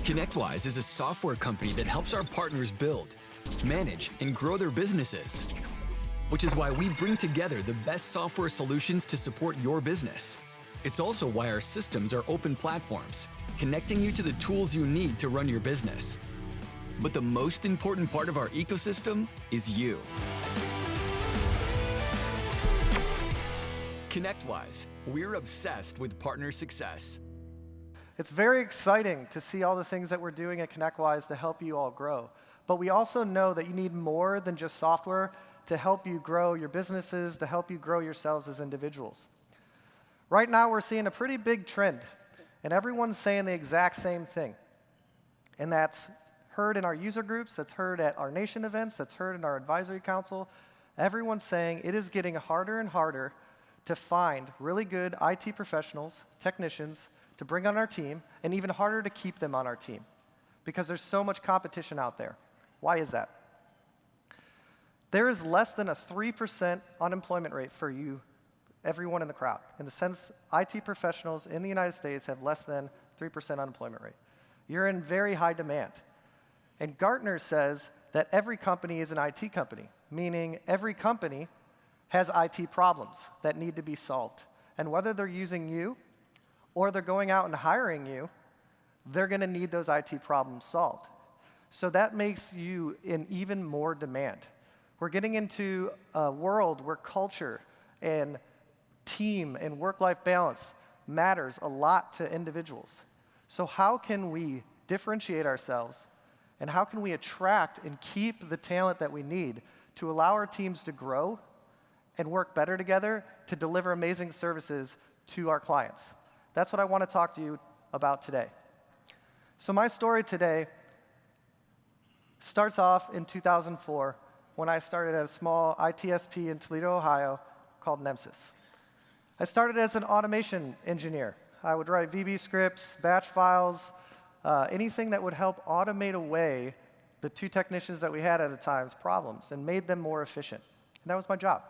ConnectWise is a software company that helps our partners build, manage, and grow their businesses, which is why we bring together the best software solutions to support your business. It's also why our systems are open platforms, connecting you to the tools you need to run your business. But the most important part of our ecosystem is you. ConnectWise, we're obsessed with partner success. It's very exciting to see all the things that we're doing at ConnectWise to help you all grow. But we also know that you need more than just software to help you grow your businesses, to help you grow yourselves as individuals. Right now, we're seeing a pretty big trend, and everyone's saying the exact same thing. And that's heard in our user groups, that's heard at our nation events, that's heard in our advisory council. Everyone's saying it is getting harder and harder to find really good IT professionals, technicians, to bring on our team, and even harder to keep them on our team because there's so much competition out there. Why is that? There is less than a 3% unemployment rate for you, everyone in the crowd. In the sense, IT professionals in the United States have less than 3% unemployment rate. You're in very high demand. And Gartner says that every company is an IT company, meaning every company has IT problems that need to be solved. And whether they're using you or they're going out and hiring you, they're going to need those IT problems solved. So that makes you in even more demand. We're getting into a world where culture and team and work-life balance matters a lot to individuals. So how can we differentiate ourselves, and how can we attract and keep the talent that we need to allow our teams to grow and work better together to deliver amazing services to our clients? That's what I want to talk to you about today. So my story today starts off in 2004 when I started at a small ITSP in Toledo, Ohio called Nemsys. I started as an automation engineer. I would write VB scripts, batch files, anything that would help automate away the two technicians that we had at the time's problems and made them more efficient. And that was my job.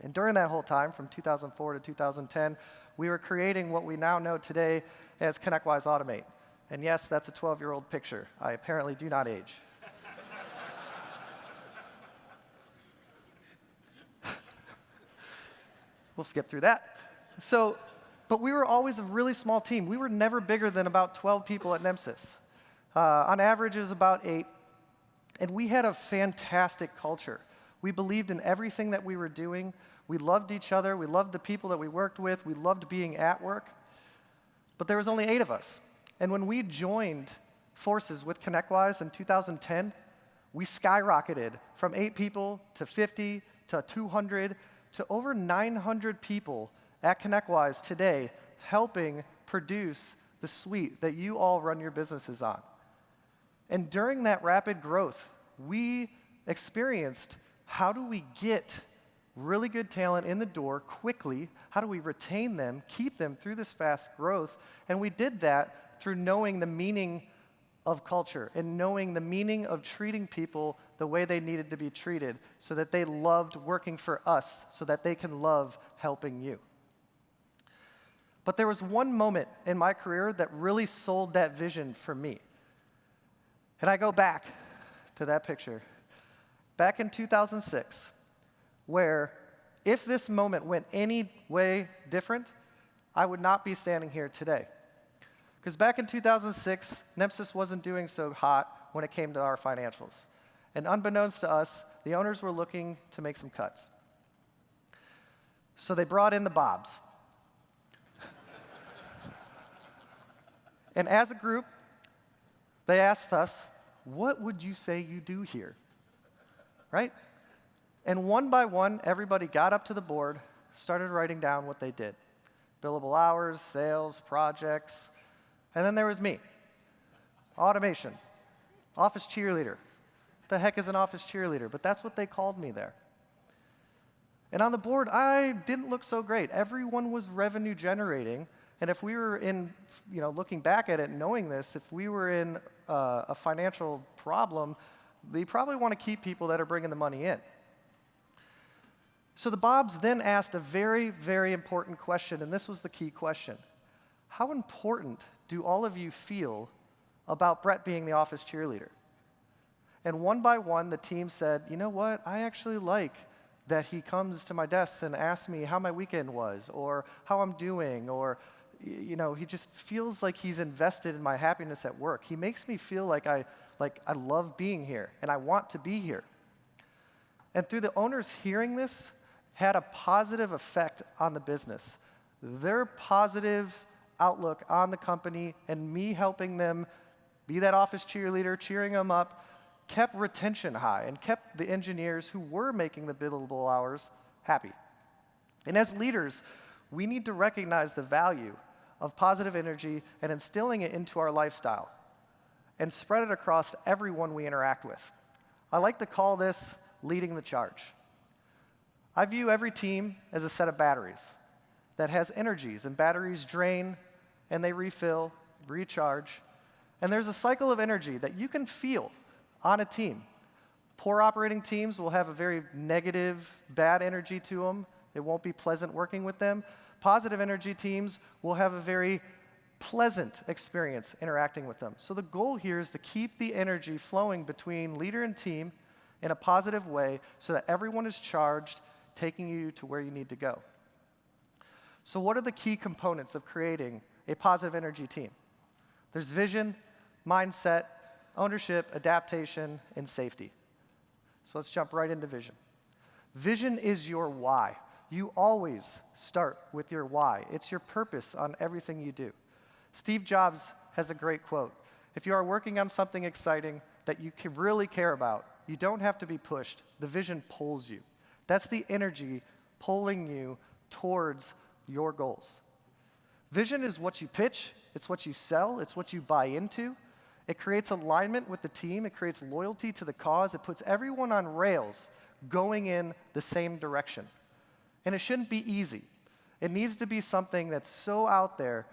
And during that whole time, from 2004 to 2010, we were creating what we now know today as ConnectWise Automate. And yes, that's a 12-year-old picture. I apparently do not age. We'll skip through that. But we were always a really small team. We were never bigger than about 12 people at Nemsys. On average, it was about 8. And we had a fantastic culture. We believed in everything that we were doing. We loved each other. We loved the people that we worked with. We loved being at work. But there was only 8 of us. And when we joined forces with ConnectWise in 2010, we skyrocketed from 8 people to 50 to 200 to over 900 people at ConnectWise today, helping produce the suite that you all run your businesses on. And during that rapid growth, we experienced how do we get really good talent in the door quickly? How do we retain them, keep them through this fast growth? And we did that through knowing the meaning of culture and knowing the meaning of treating people the way they needed to be treated so that they loved working for us, so that they can love helping you. But there was one moment in my career that really sold that vision for me. And I go back to that picture, back in 2006, where if this moment went any way different, I would not be standing here today. Because back in 2006, Nemsys wasn't doing so hot when it came to our financials. And unbeknownst to us, the owners were looking to make some cuts. So they brought in the Bobs. And as a group, they asked us, what would you say you do here? Right? And one by one, everybody got up to the board, started writing down what they did. Billable hours, sales, projects. And then there was me. Automation. Office cheerleader. What the heck is an office cheerleader? But that's what they called me there. And on the board, I didn't look so great. Everyone was revenue generating. And if we were in, looking back at it, knowing this, if we were in a financial problem, they probably want to keep people that are bringing the money in. So the Bobs then asked a very, very important question, and this was the key question. How important do all of you feel about Brett being the office cheerleader. And one by one, the team said, you know what, I actually like that he comes to my desk and asks me how my weekend was, or how I'm doing, or he just feels like he's invested in my happiness at work. He makes me feel like I love being here, and I want to be here. And through the owners hearing this, had a positive effect on the business. Their positive outlook on the company and me helping them be that office cheerleader, cheering them up, kept retention high and kept the engineers who were making the billable hours happy. And as leaders, we need to recognize the value of positive energy and instilling it into our lifestyle and spread it across everyone we interact with. I like to call this leading the charge. I view every team as a set of batteries that has energies, and batteries drain and they refill, recharge, and there's a cycle of energy that you can feel on a team. Poor operating teams will have a very negative, bad energy to them. It won't be pleasant working with them. Positive energy teams will have a very pleasant experience interacting with them. So the goal here is to keep the energy flowing between leader and team in a positive way so that everyone is charged, taking you to where you need to go. So what are the key components of creating a positive energy team? There's vision, mindset, ownership, adaptation, and safety. So let's jump right into vision. Vision is your why. You always start with your why. It's your purpose on everything you do. Steve Jobs has a great quote. If you are working on something exciting that you really care about, you don't have to be pushed. The vision pulls you. That's the energy pulling you towards your goals. Vision is what you pitch, it's what you sell, it's what you buy into. It creates alignment with the team, it creates loyalty to the cause, it puts everyone on rails going in the same direction. And it shouldn't be easy. It needs to be something that's so out there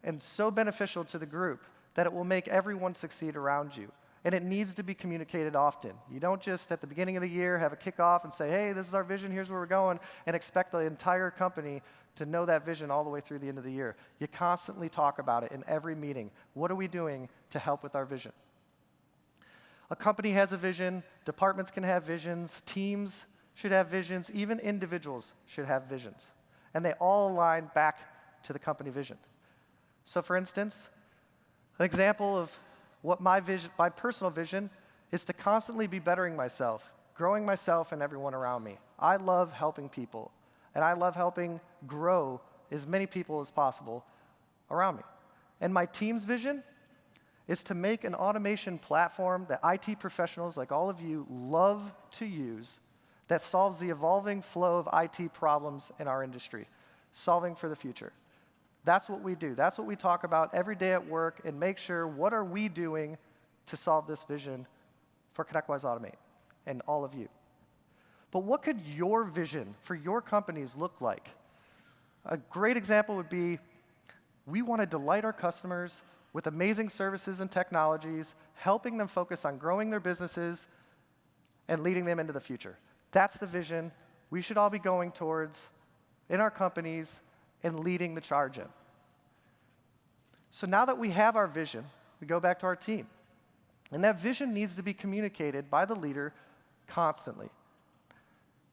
and so beneficial to the group that it will make everyone succeed around you. And it needs to be communicated often. You don't just, at the beginning of the year, have a kickoff and say, hey, this is our vision, here's where we're going, and expect the entire company to know that vision all the way through the end of the year. You constantly talk about it in every meeting. What are we doing to help with our vision? A company has a vision, departments can have visions, teams should have visions, even individuals should have visions. And they all align back to the company vision. So for instance, an example of what my personal vision is to constantly be bettering myself, growing myself and everyone around me. I love helping people, and I love helping grow as many people as possible around me. And my team's vision is to make an automation platform that IT professionals like all of you love to use that solves the evolving flow of IT problems in our industry, solving for the future. That's what we do. That's what we talk about every day at work and make sure what are we doing to solve this vision for ConnectWise Automate and all of you. But what could your vision for your companies look like? A great example would be we want to delight our customers with amazing services and technologies, helping them focus on growing their businesses and leading them into the future. That's the vision we should all be going towards in our companies and leading the charge in. So now that we have our vision, we go back to our team. And that vision needs to be communicated by the leader constantly.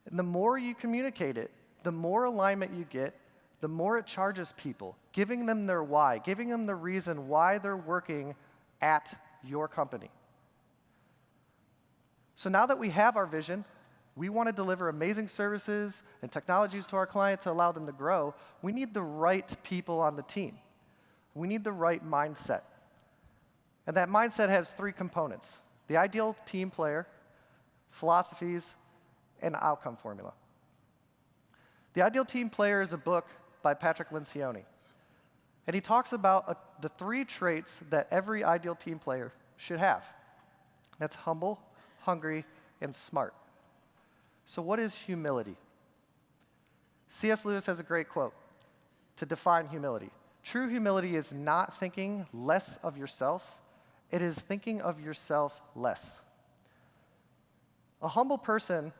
And the more you communicate it, the more alignment you get, the more it charges people, giving them their why, giving them the reason why they're working at your company. So now that we have our vision, we want to deliver amazing services and technologies to our client to allow them to grow. We need the right people on the team. We need the right mindset. And that mindset has three components: the ideal team player, philosophies, and outcome formula. The Ideal Team Player is a book by Patrick Lencioni. And he talks about the three traits that every ideal team player should have. That's humble, hungry, and smart. So what is humility? C.S. Lewis has a great quote to define humility. True humility is not thinking less of yourself. It is thinking of yourself less. A humble person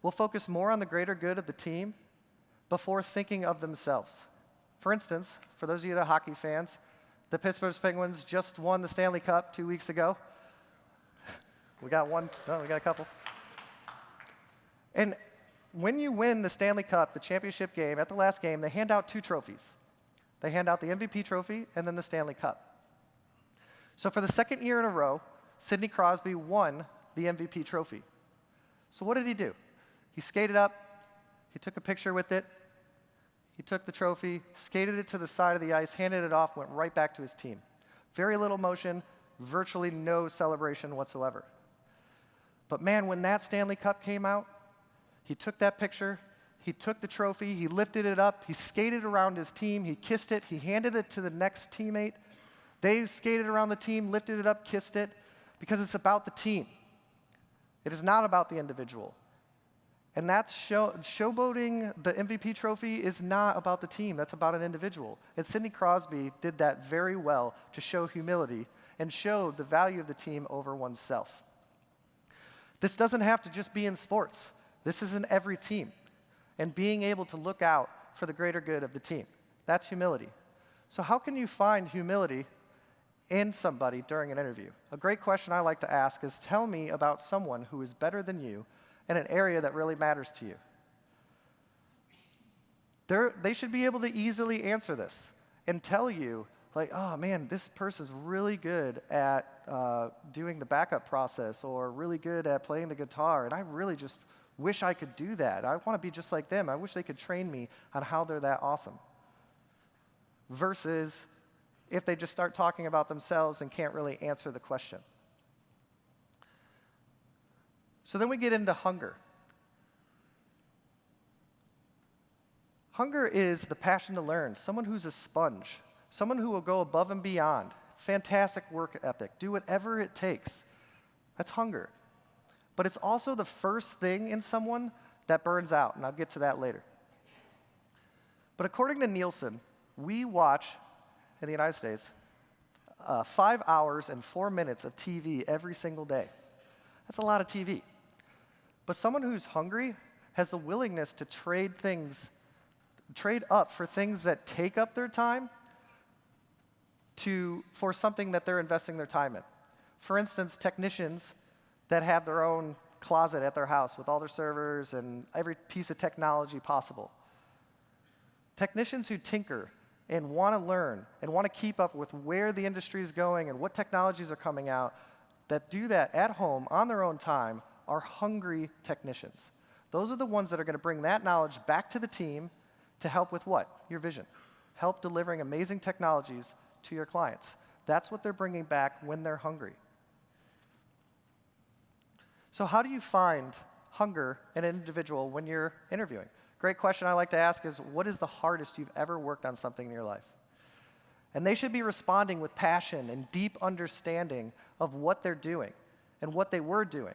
will focus more on the greater good of the team before thinking of themselves. For instance, for those of you that are hockey fans, The Pittsburgh Penguins just won the Stanley Cup 2 weeks ago. We got one. No, we got a couple. And when you win the Stanley Cup, the championship game, at the last game, they hand out 2 trophies. They hand out the MVP trophy and then the Stanley Cup. So for the second year in a row, Sidney Crosby won the MVP trophy. So what did he do? He skated up, he took a picture with it, he took the trophy, skated it to the side of the ice, handed it off, went right back to his team. Very little motion, virtually no celebration whatsoever. But man, when that Stanley Cup came out, he took that picture, he took the trophy, he lifted it up, he skated around his team, he kissed it, he handed it to the next teammate. They skated around the team, lifted it up, kissed it, because it's about the team. It is not about the individual. And that's showboating the MVP trophy is not about the team, that's about an individual. And Sidney Crosby did that very well to show humility and show the value of the team over oneself. This doesn't have to just be in sports. This is in every team. And being able to look out for the greater good of the team. That's humility. So how can you find humility in somebody during an interview? A great question I like to ask is, tell me about someone who is better than you in an area that really matters to you. They should be able to easily answer this and tell you, like, oh man, this person's really good at doing the backup process or really good at playing the guitar, and I really just wish I could do that. I want to be just like them. I wish they could train me on how they're that awesome. Versus if they just start talking about themselves and can't really answer the question. So then we get into hunger. Hunger is the passion to learn, someone who's a sponge, someone who will go above and beyond, fantastic work ethic, do whatever it takes. That's hunger. But it's also the first thing in someone that burns out, and I'll get to that later. But according to Nielsen, we watch, in the United States, 5 hours and 4 minutes of TV every single day. That's a lot of TV. But someone who's hungry has the willingness to trade up for things that take up their time for something that they're investing their time in. For instance, technicians that have their own closet at their house with all their servers and every piece of technology possible. Technicians who tinker and want to learn and want to keep up with where the industry is going and what technologies are coming out, that do that at home on their own time, are hungry technicians. Those are the ones that are going to bring that knowledge back to the team to help with what? Your vision. Help delivering amazing technologies to your clients. That's what they're bringing back when they're hungry. So how do you find hunger in an individual when you're interviewing? Great question I like to ask is, what is the hardest you've ever worked on something in your life? And they should be responding with passion and deep understanding of what they're doing and what they were doing,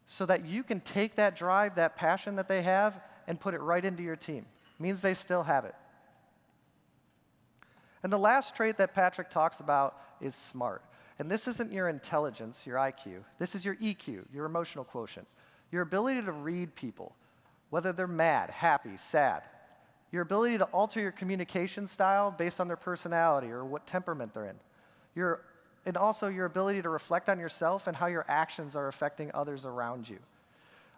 so that you can take that drive, that passion that they have, and put it right into your team. It means they still have it. And the last trait that Patrick talks about is smart. And this isn't your intelligence, your IQ. This is your EQ, your emotional quotient. Your ability to read people, whether they're mad, happy, sad. Your ability to alter your communication style based on their personality or what temperament they're in. And also your ability to reflect on yourself and how your actions are affecting others around you.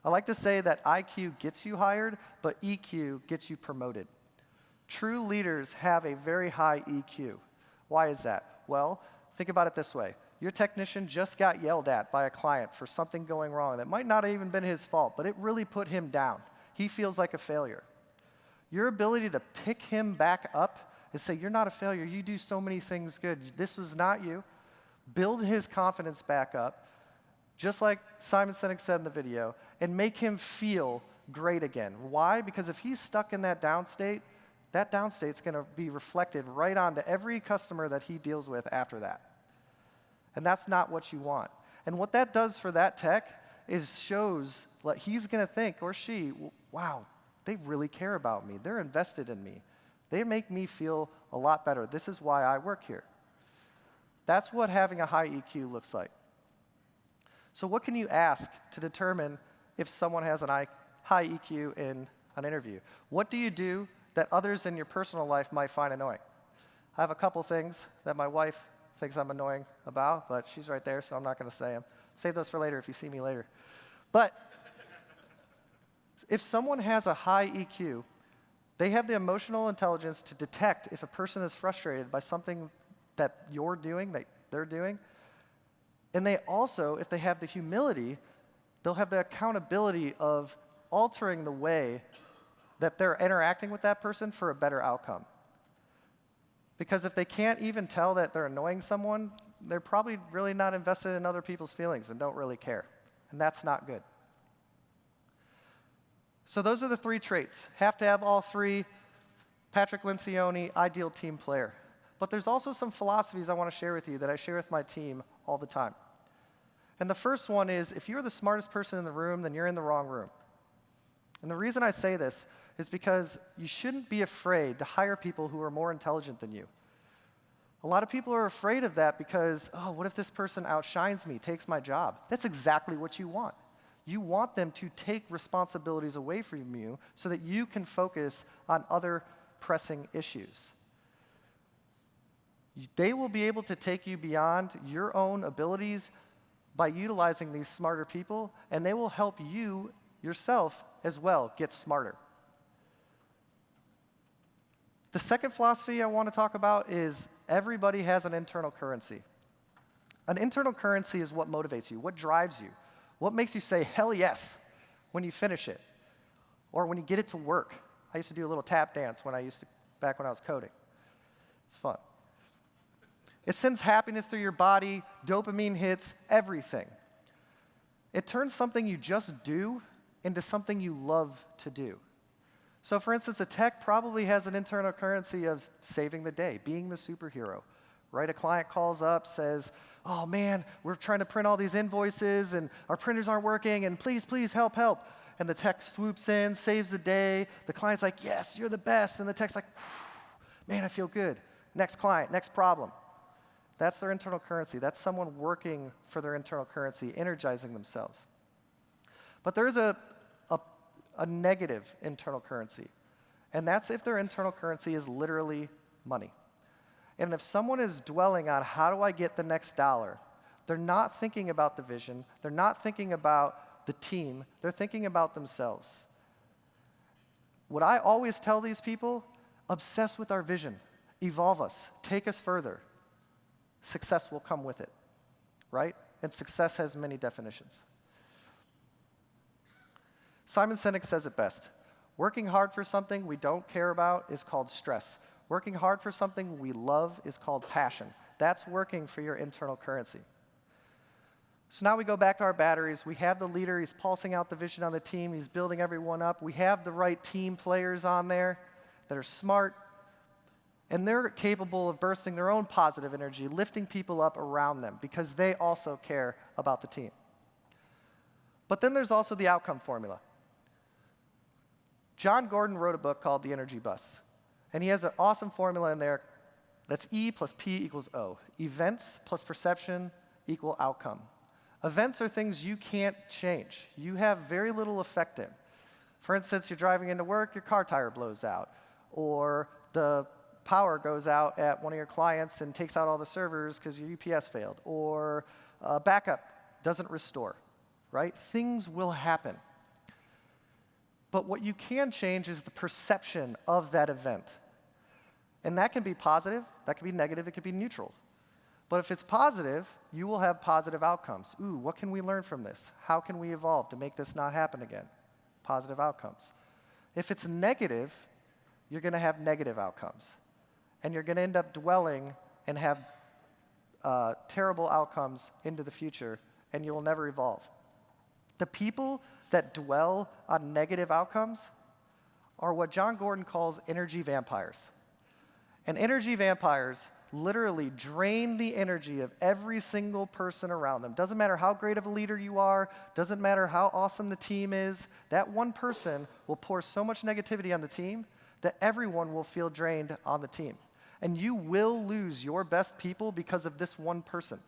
I like to say that IQ gets you hired, but EQ gets you promoted. True leaders have a very high EQ. Why is that? Well, think about it this way. Your technician just got yelled at by a client for something going wrong that might not have even been his fault, but it really put him down. He feels like a failure. Your ability to pick him back up and say, you're not a failure, you do so many things good, this was not you. Build his confidence back up, just like Simon Sinek said in the video, and make him feel great again. Why? Because if he's stuck in that downstate's going to be reflected right onto every customer that he deals with after that. And that's not what you want. And what that does for that tech is shows what he's going to think, or she, wow, they really care about me. They're invested in me. They make me feel a lot better. This is why I work here. That's what having a high EQ looks like. So what can you ask to determine if someone has a high EQ in an interview? What do you do that others in your personal life might find annoying? I have a couple things that my wife thinks I'm annoying about, but she's right there, so I'm not going to say them. Save those for later if you see me later. But if someone has a high EQ, they have the emotional intelligence to detect if a person is frustrated by something that you're doing, that they're doing. And they also, if they have the humility, they'll have the accountability of altering the way that they're interacting with that person for a better outcome. Because if they can't even tell that they're annoying someone, they're probably really not invested in other people's feelings and don't really care. And that's not good. So those are the 3 traits. Have to have all 3. Patrick Lencioni, ideal team player. But there's also some philosophies I want to share with you that I share with my team all the time. And the first one is, if you're the smartest person in the room, then you're in the wrong room. And the reason I say this is because you shouldn't be afraid to hire people who are more intelligent than you. A lot of people are afraid of that because, oh, what if this person outshines me, takes my job? That's exactly what you want. You want them to take responsibilities away from you so that you can focus on other pressing issues. They will be able to take you beyond your own abilities by utilizing these smarter people, and they will help you yourself as well get smarter. The second philosophy I want to talk about is everybody has an internal currency. An internal currency is what motivates you, what drives you, what makes you say, hell yes, when you finish it, or when you get it to work. I used to do a little tap dance back when I was coding. It's fun. It sends happiness through your body, dopamine hits, everything. It turns something you just do into something you love to do. So for instance, a tech probably has an internal currency of saving the day, being the superhero, right? A client calls up, says, oh man, we're trying to print all these invoices and our printers aren't working and please, please help, help. And the tech swoops in, saves the day. The client's like, yes, you're the best. And the tech's like, man, I feel good. Next client, next problem. That's their internal currency. That's someone working for their internal currency, energizing themselves. But there's a negative internal currency, and that's if their internal currency is literally money. And if someone is dwelling on how do I get the next dollar, they're not thinking about the vision, they're not thinking about the team, they're thinking about themselves. What I always tell these people, obsess with our vision, evolve us, take us further. Success will come with it, right? And success has many definitions. Simon Sinek says it best. Working hard for something we don't care about is called stress. Working hard for something we love is called passion. That's working for your internal currency. So now we go back to our batteries. We have the leader. He's pulsing out the vision on the team. He's building everyone up. We have the right team players on there that are smart. And they're capable of bursting their own positive energy, lifting people up around them because they also care about the team. But then there's also the outcome formula. John Gordon wrote a book called The Energy Bus. And he has an awesome formula in there that's E plus P equals O. Events plus perception equal outcome. Events are things you can't change. You have very little effect in. For instance, you're driving into work, your car tire blows out. Or the power goes out at one of your clients and takes out all the servers because your UPS failed. Or backup doesn't restore, right? Things will happen. But what you can change is the perception of that event. And that can be positive, that can be negative, it could be neutral. But if it's positive, you will have positive outcomes. Ooh, what can we learn from this? How can we evolve to make this not happen again? Positive outcomes. If it's negative, you're going to have negative outcomes. And you're going to end up dwelling and have terrible outcomes into the future, and you will never evolve. The people that dwell on negative outcomes are what John Gordon calls energy vampires. And energy vampires literally drain the energy of every single person around them. Doesn't matter how great of a leader you are, doesn't matter how awesome the team is, that one person will pour so much negativity on the team that everyone will feel drained on the team. And you will lose your best people because of this one person.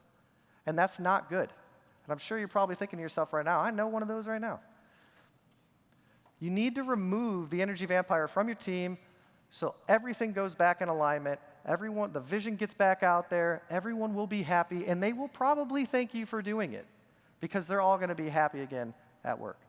And that's not good. And I'm sure you're probably thinking to yourself right now, I know one of those right now. You need to remove the energy vampire from your team so everything goes back in alignment everyone, the vision gets back out there, everyone will be happy, and they will probably thank you for doing it because they're all going to be happy again at work.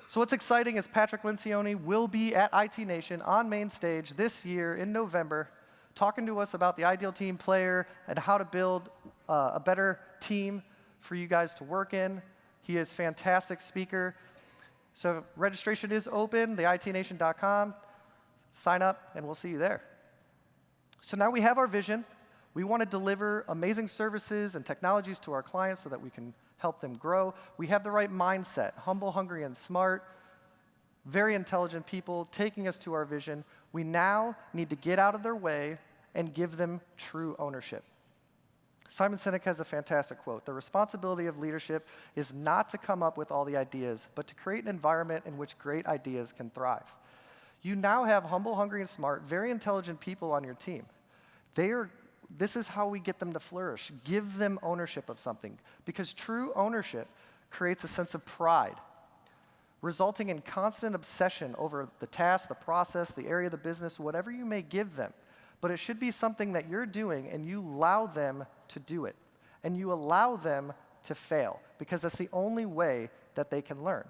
So what's exciting is Patrick Lencioni will be at IT Nation on main stage this year in November, talking to us about the ideal team player and how to build a better team for you guys to work in. He is a fantastic speaker. So registration is open, theitnation.com. Sign up, and we'll see you there. So now we have our vision. We want to deliver amazing services and technologies to our clients so that we can help them grow. We have the right mindset, humble, hungry, and smart, very intelligent people taking us to our vision. We now need to get out of their way and give them true ownership. Simon Sinek has a fantastic quote: "The responsibility of leadership is not to come up with all the ideas, but to create an environment in which great ideas can thrive." You now have humble, hungry, and smart, very intelligent people on your team. This is how we get them to flourish. Give them ownership of something, because true ownership creates a sense of pride, resulting in constant obsession over the task, the process, the area of the business, whatever you may give them. But it should be something that you're doing, and you allow them to do it. And you allow them to fail, because that's the only way that they can learn.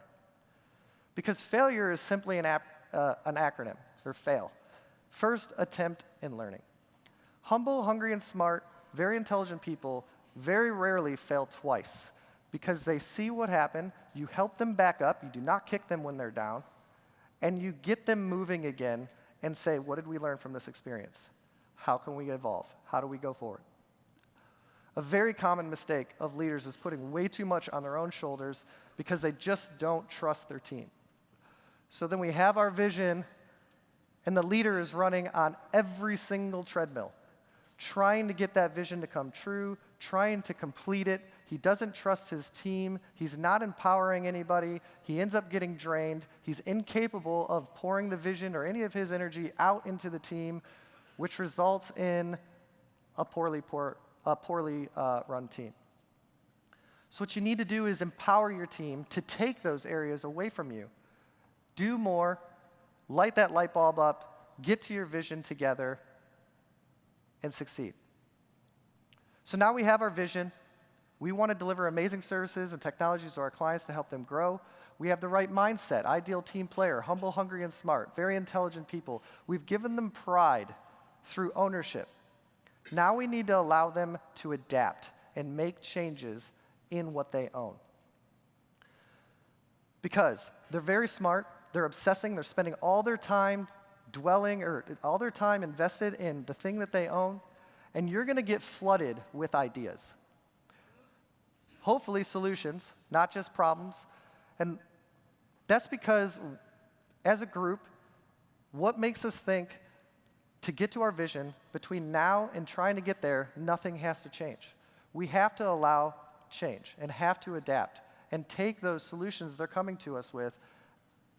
Because failure is simply an acronym, or FAIL. First attempt in learning. Humble, hungry, and smart, very intelligent people very rarely fail twice, because they see what happened, you help them back up, you do not kick them when they're down, and you get them moving again and say, what did we learn from this experience? How can we evolve? How do we go forward? A very common mistake of leaders is putting way too much on their own shoulders because they just don't trust their team. So then we have our vision, and the leader is running on every single treadmill, trying to get that vision to come true, trying to complete it. He doesn't trust his team. He's not empowering anybody. He ends up getting drained. He's incapable of pouring the vision or any of his energy out into the team, which results in a poorly run team. So what you need to do is empower your team to take those areas away from you. Do more, light that light bulb up, get to your vision together, and succeed. So now we have our vision. We want to deliver amazing services and technologies to our clients to help them grow. We have the right mindset, ideal team player, humble, hungry, and smart, very intelligent people. We've given them pride through ownership. Now we need to allow them to adapt and make changes in what they own. Because they're very smart, they're obsessing, they're spending all their time dwelling, or all their time invested in the thing that they own, and you're going to get flooded with ideas. Hopefully solutions, not just problems. And that's because, as a group, what makes us think to get to our vision, between now and trying to get there, nothing has to change. We have to allow change and have to adapt and take those solutions they're coming to us with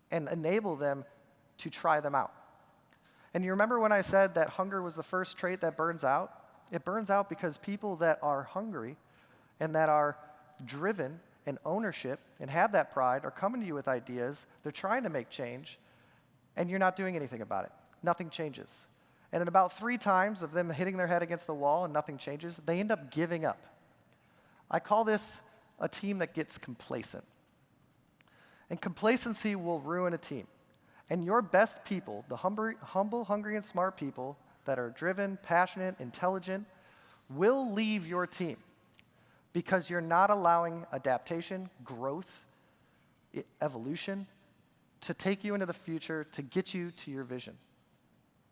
and enable them to try them out. And you remember when I said that hunger was the first trait that burns out? It burns out because people that are hungry and that are driven and ownership and have that pride are coming to you with ideas, they're trying to make change, and you're not doing anything about it. Nothing changes. And in about 3 times of them hitting their head against the wall and nothing changes, they end up giving up. I call this a team that gets complacent. And complacency will ruin a team. And your best people, the humble, hungry, and smart people that are driven, passionate, intelligent, will leave your team because you're not allowing adaptation, growth, evolution to take you into the future, to get you to your vision.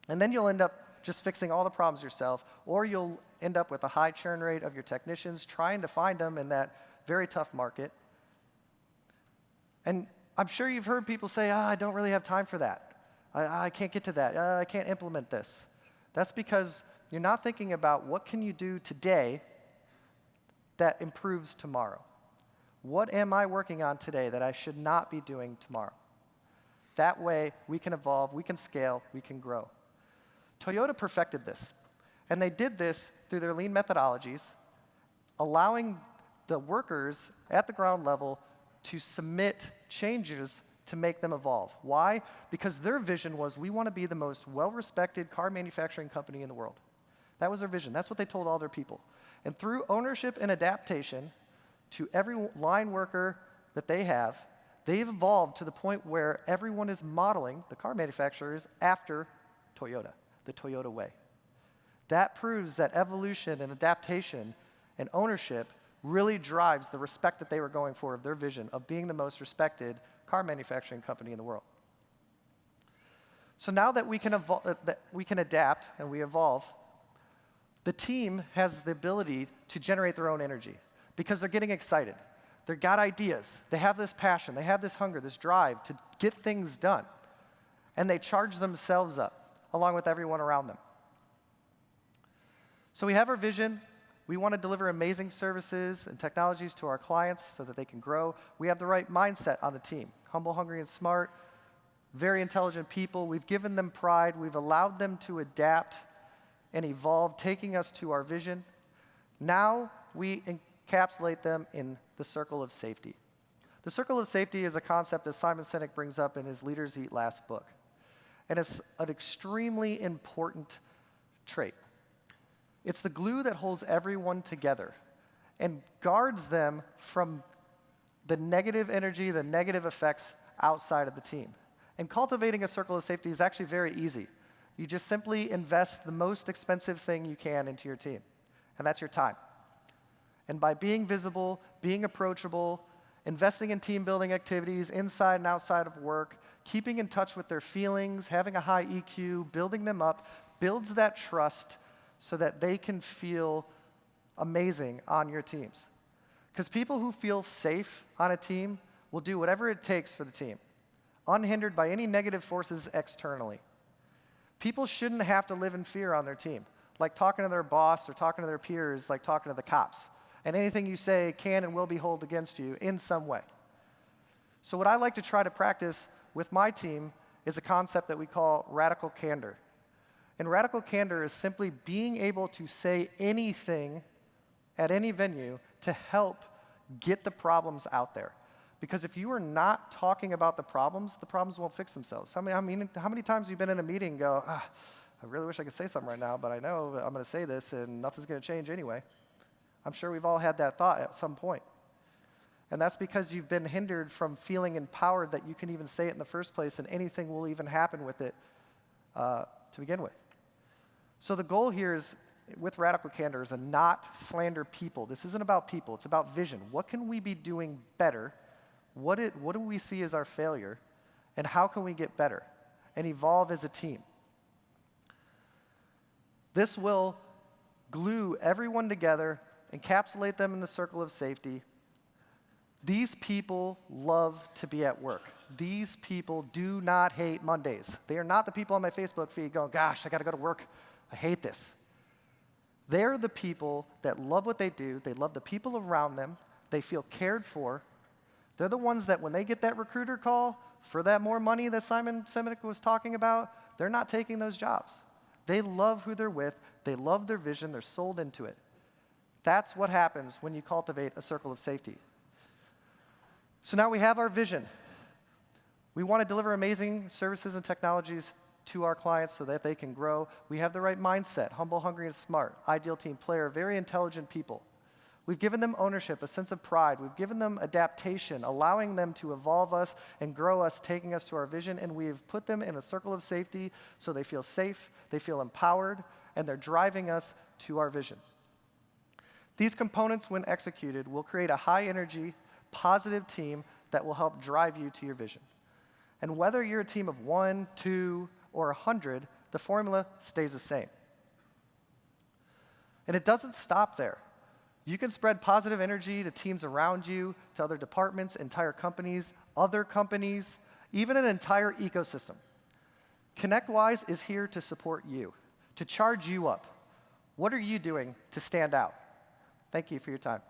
And then you'll end up just fixing all the problems yourself, or you'll end up with a high churn rate of your technicians trying to find them in that very tough market. And I'm sure you've heard people say, I don't really have time for that. I can't get to that. I can't implement this. That's because you're not thinking about what can you do today that improves tomorrow. What am I working on today that I should not be doing tomorrow? That way, we can evolve, we can scale, we can grow. Toyota perfected this, and they did this through their lean methodologies, allowing the workers at the ground level to submit changes to make them evolve. Why? Because their vision was, we want to be the most well-respected car manufacturing company in the world. That was their vision. That's what they told all their people. And through ownership and adaptation to every line worker that they have, they've evolved to the point where everyone is modeling, the car manufacturers, after Toyota, the Toyota way. That proves that evolution and adaptation and ownership really drives the respect that they were going for of their vision of being the most respected car manufacturing company in the world. So now that we can adapt and we evolve, the team has the ability to generate their own energy because they're getting excited. They've got ideas. They have this passion. They have this hunger, this drive to get things done. And they charge themselves up along with everyone around them. So we have our vision. We want to deliver amazing services and technologies to our clients so that they can grow. We have the right mindset on the team. Humble, hungry, and smart, very intelligent people. We've given them pride. We've allowed them to adapt and evolve, taking us to our vision. Now we encapsulate them in the circle of safety. The circle of safety is a concept that Simon Sinek brings up in his Leaders Eat Last book. And it's an extremely important trait. It's the glue that holds everyone together and guards them from the negative energy, the negative effects outside of the team. And cultivating a circle of safety is actually very easy. You just simply invest the most expensive thing you can into your team, and that's your time. And by being visible, being approachable, investing in team building activities inside and outside of work, keeping in touch with their feelings, having a high EQ, building them up, builds that trust so that they can feel amazing on your teams. Because people who feel safe on a team will do whatever it takes for the team, unhindered by any negative forces externally. People shouldn't have to live in fear on their team, like talking to their boss or talking to their peers, like talking to the cops. And anything you say can and will be held against you in some way. So what I like to try to practice with my team is a concept that we call radical candor. And radical candor is simply being able to say anything at any venue to help get the problems out there. Because if you are not talking about the problems won't fix themselves. How many times have you been in a meeting and go, I really wish I could say something right now, but I know I'm going to say this and nothing's going to change anyway. I'm sure we've all had that thought at some point. And that's because you've been hindered from feeling empowered that you can even say it in the first place and anything will even happen with it to begin with. So the goal here is, with radical candor, is to not slander people. This isn't about people. It's about vision. What can we be doing better? What do we see as our failure? And how can we get better and evolve as a team? This will glue everyone together, encapsulate them in the circle of safety. These people love to be at work. These people do not hate Mondays. They are not the people on my Facebook feed going, gosh, I got to go to work. I hate this. They're the people that love what they do. They love the people around them. They feel cared for. They're the ones that when they get that recruiter call for that more money that Simon Sinek was talking about, they're not taking those jobs. They love who they're with. They love their vision. They're sold into it. That's what happens when you cultivate a circle of safety. So now we have our vision. We want to deliver amazing services and technologies to our clients so that they can grow. We have the right mindset, humble, hungry, and smart, ideal team player, very intelligent people. We've given them ownership, a sense of pride. We've given them adaptation, allowing them to evolve us and grow us, taking us to our vision. And we've put them in a circle of safety so they feel safe, they feel empowered, and they're driving us to our vision. These components, when executed, will create a high-energy, positive team that will help drive you to your vision. And whether you're a team of 1, 2, or 100, the formula stays the same. And it doesn't stop there. You can spread positive energy to teams around you, to other departments, entire companies, other companies, even an entire ecosystem. ConnectWise is here to support you, to charge you up. What are you doing to stand out? Thank you for your time.